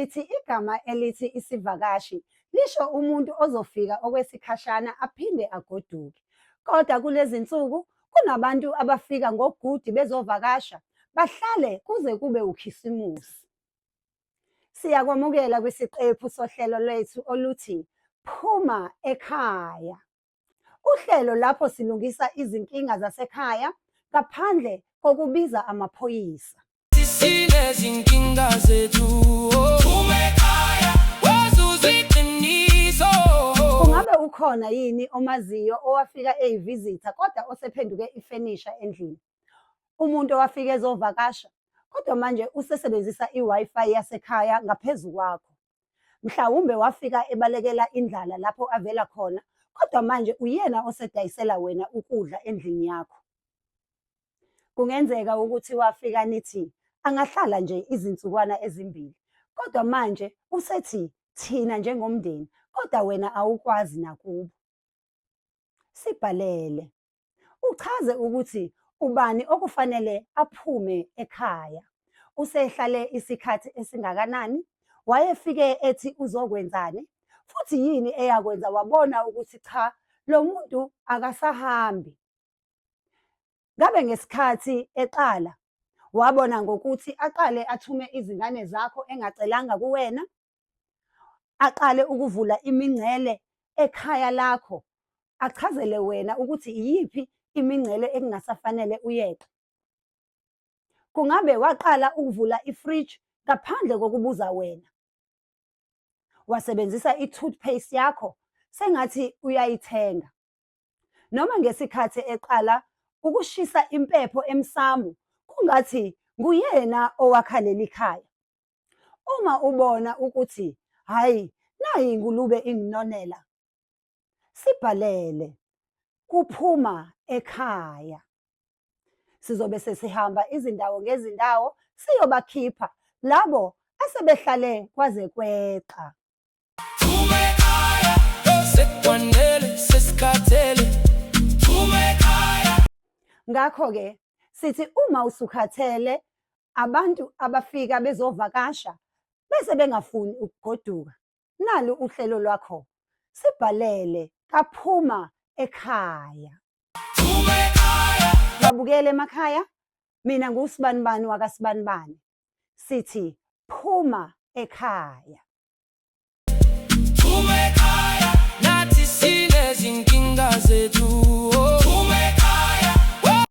sithi igama elithi isivakashi lisho umuntu ozofika okwesikhashana aphinde agoduke. Kodwa kulezi nsuku kunabantu abafika ngogudi bezovakasha bahlale kuze kube ukhisimusi. Siyakwamukela kwisiqephu sohlelo lwethu oluthi Phuma Ekhaya. Uhlelo lapho silungisa izinkinga zasekhaya ngaphandle kokubiza amaphoyisa. Sinezinkinga zethu, phuma ekhaya, wazuza iqiniso. Kungabe ukhona yini omaziyo owafika eyivizitha kodwa osephenduke ifenisha endlini? Umuntu owafika ezovakasha kodwa manje usesebenzisa i-Wi-Fi yasekhaya ngaphezu kwakho. Mhlawumbe wafika ebalekela indlala lapho avela khona kodwa manje uyena osedayisela wena ukudla endlini yakho. Kungenzeka ukuthi wafika nithi angahlala nje izinsukwana ezimbili, kodwa manje usethi thina njengomndeni, kodwa wena awukwazi nakubo. Sibhalele, uchaze ukuthi ubani okufanele aphume ekhaya. Usehlale isikhathi esingakanani? Wayefike ethi uzokwenzani? Futhi yini eyakwenza wabona ukuthi cha, lo muntu akasahambi? Ngabe ngesikhathi eqala wabona ngokuthi aqale athume izingane zakho engacelanga kuwena? Aqale ukuvula imingcele ekhaya lakho, achazele wena ukuthi iyiphi imingcele ekungasafanele uyeqe? Kungabe waqala ukuvula ifriji ngaphandle kokubuza wena? Wasebenzisa i-toothpaste yakho sengathi uyayithenga? Noma ngesikhathi eqala ukushisa impepho emsamu kungathi nguyena owakha leli khaya? Uma ubona ukuthi hhayi, nayi ingulube inginonela, sibhalele kuphuma ekhaya. Sizobe sesihamba izindawo ngezindawo siyobakhipha labo asebehlale kwaze kweqa. Phuma ekhaya, sekwanele, sesikhathele, phuma ekhaya. Ngakho-ke sithi uma usukhathele, abantu abafika bezovakasha bese bengafuni ukugoduka, nalo uhlelo lwakho. Sibhalele kaphuma ekhaya. Phuma ekhaya, Babukele emakhaya, mina ngusibanibani wakasibanibani. Sithi phuma ekhaya.